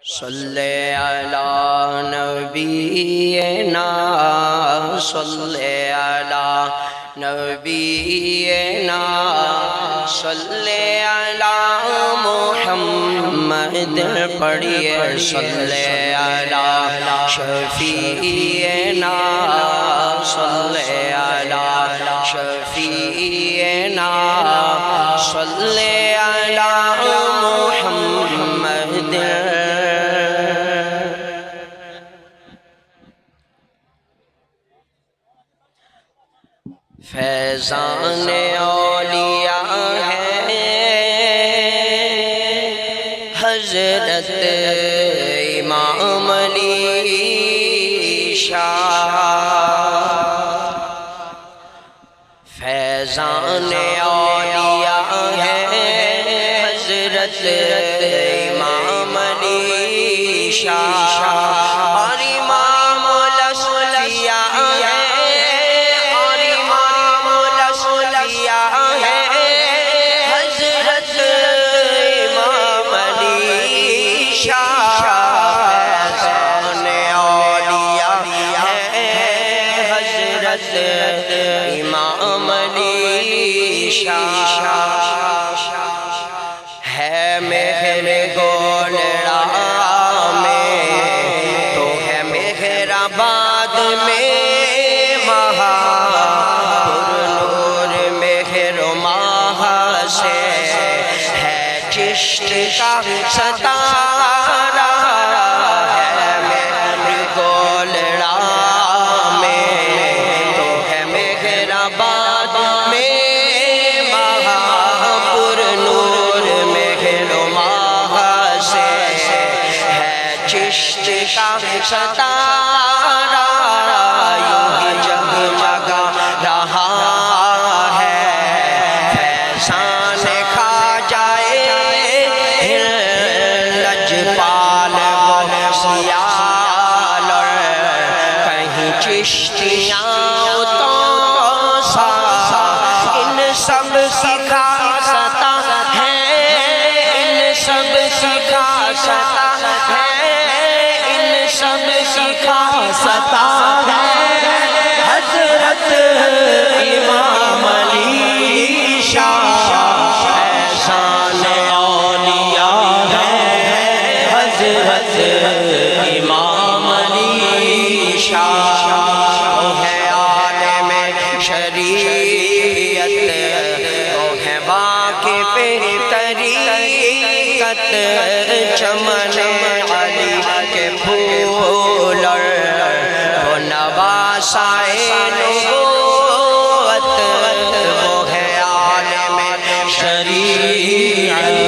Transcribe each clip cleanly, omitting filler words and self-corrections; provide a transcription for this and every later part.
صلی علی نبینا صلی علی نبینا صلی علی محمد پڑھیے صلی علی شفیعنا صلی علی شفیعنا صلی علی محمد فیضان اولیاء ہے حضرت امام علی شاہ فیضان اولیاء ہے حضرت امام علی شاہ اور امام الاسفیاء امام علی شاہ ہے مہر گولڑا میں تو ہے مہر آباد میں وہاں پر نور مہر ماہ سے ہے چشت کا ستارہ ہے مہر گولڑا ستارہ یوں ہی جگمگا رہا ہے فیضان کھا جائے لجپال و سیال کہیں چشتیاں تو سا ان سب سکھا ستا ہے ان سب سکھا ستا ہے سب سکھا ستا ہے حضرت امام علی شاہ فیضان اولیاء ہے حضرت امام علی شاہ وہ ہے عالم شریعت وہ ہے واقف طریقت چمن علی کے پھول وہ نواسائے نبوت وہ ہے عالم شریعت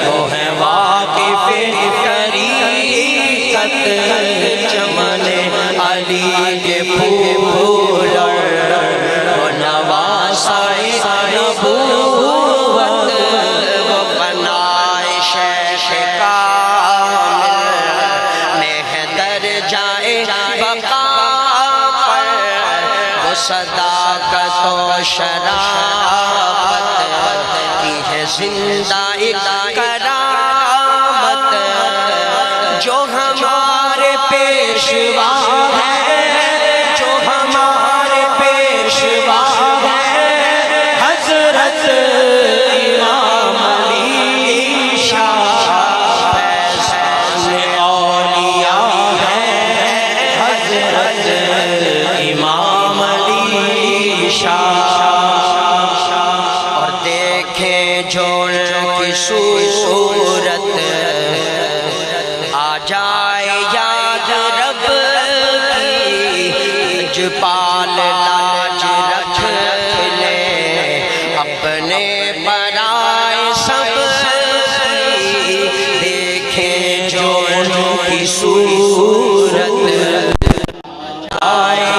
وہ ہے واقف طریقت چمن علی کے پھول وہ نواسائے نبوت وہ بنائے شیخ صداقت و شرافت کی ہے زندہ ایک کرامت جو ہمارے پیشوا ہے جو ہمارے پیشوا ہے حضرت امام علی شاہ فیضان اولیاء ہے حضرت امام اور دیکھیں جو کی صورت آ جائے یاد رب کی لجپال لاج رکھ لے اپنے برائے سب کی دیکھیں جو کی صورت آئے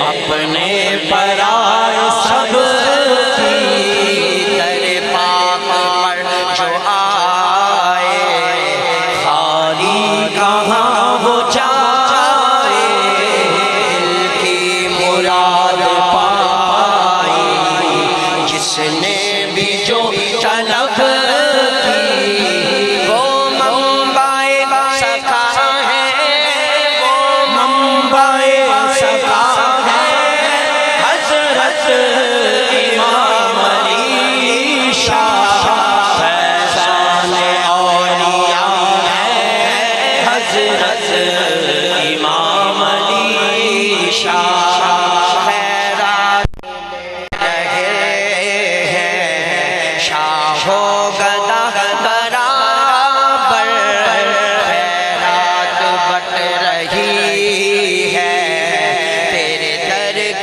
اپنے برائے سب کی در پاک پر جو آئے خالی کہاں ہو جائے دل کی مراد پائی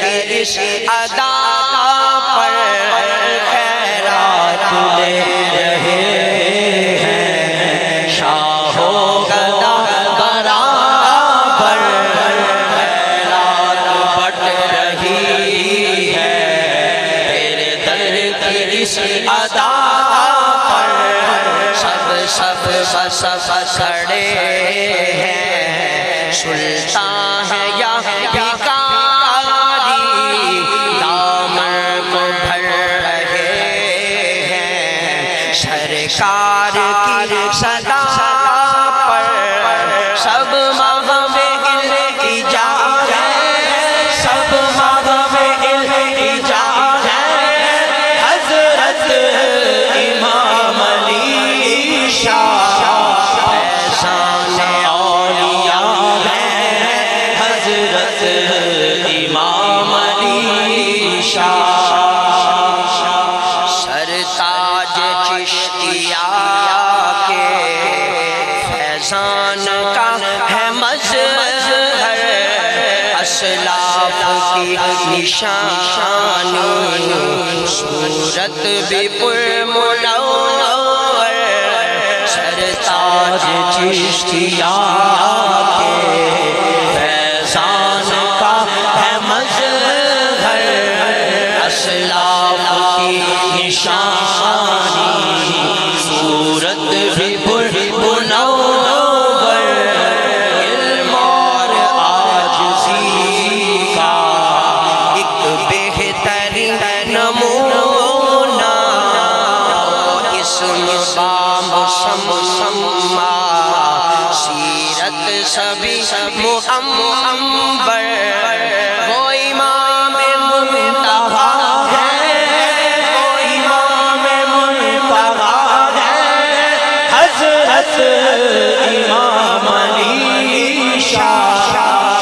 کی اس ادا پر خیرات لے رہے ہیں شاہ و گدا برابر خیرات بٹ رہی ہے تیرے در کی اس ادا سب کھڑے ہیں سلطان ہے یا بھکاری دامن کو بھر رہے ہیں سرکار کی صدا پر سب مغم التجا ہے سب مغم التجا ہے حضرت امام علی شاہ سرتاج چشتیہ کے فیضان کا ہے مظہر اسلاف کی نشانی صورت بھی پر منور سرتاج چشتیہ کے فیضان کا ہے مظہر اسلاف کی نشانی صورت بھی پر منور علم اور عاجزی کا ایک بہترین نمونہ اسم مسمى سیرت سبھی معنبر وہ امام منتہا حضرت امام علی شاہ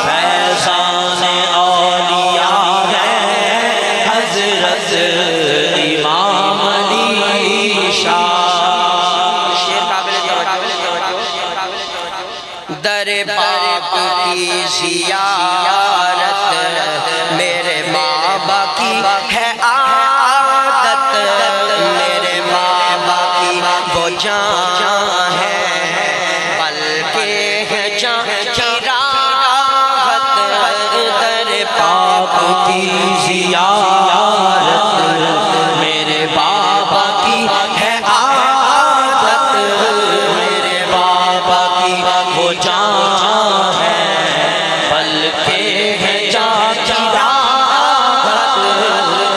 فیضان اولیاء ہے حضرت امام علی شاہ شیر قابل توجہ در پاک کی زیارت میرے بابا کی ہے عادت میرے بابا کی وہ جان ہے بلکہ ہے جان کی راحت در پاک کی زیارت میرے بابا کی ہے عادت میرے بابا کی وہ جان ہے بلکہ ہے جان کی راحت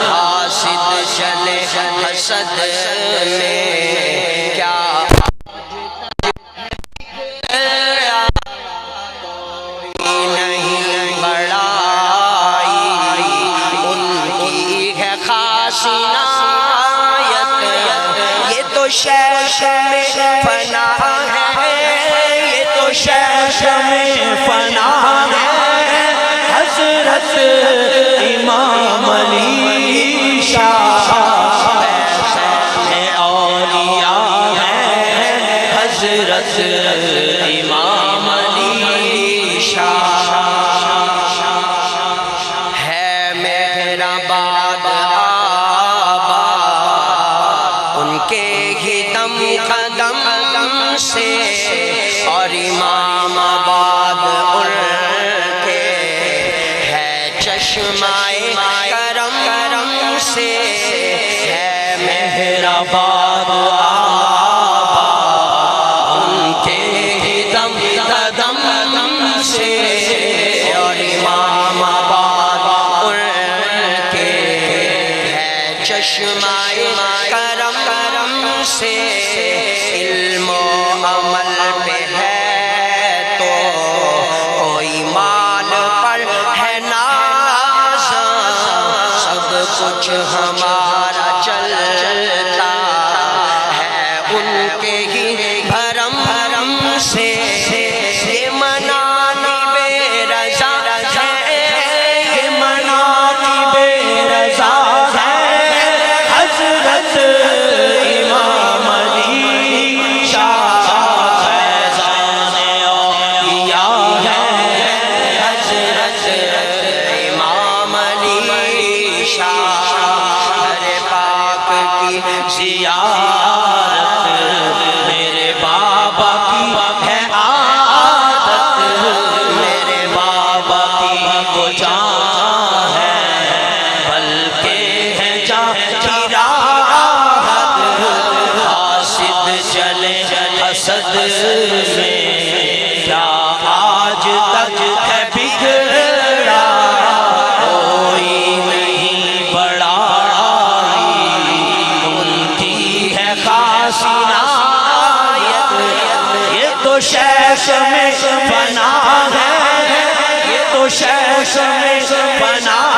حاسد چلے حسد میں کیا نہیں بڑائی ان کی ہے خاص عنایت یہ تو شیخ میں فنا ہے یہ تو شیخ میں فنا ہے حضرت امام علی شاہ اولیاء ہے حضرت امام علی شاہ ہے میرا باد آبا ان کے ہی دم قدم سے اور امام آباد ان کے ہے چشمہ کرم سے ہے میرا باد آبا ان کے ہی دم قدم سے اور امام آباد ان کے ہے چشمہ کرم سے علم و عمل پہ ہے تو کوئی مال پر ہے نازاں سب کچھ ہمارا چلتا ہے ان کے ہی بھرم سے یہ منانی بے رضا ہے یہ منانی بے رضا ہے حضرت امام علی شاہ فیضان اولیاء ہے حضرت امام علی شہر پاک کی زیارت میرے بابا کی ہے عادت میرے بابا کی وہ جان ہے بلکہ ہے جان کی راحت حاسد چلے حسد میں کیا آج تک ہے بگڑا کوئی نہیں بڑائی ان کی ہے خاص عنایت یہ تو شیخ میں فنا ہے یہ تو شیخ میں فنا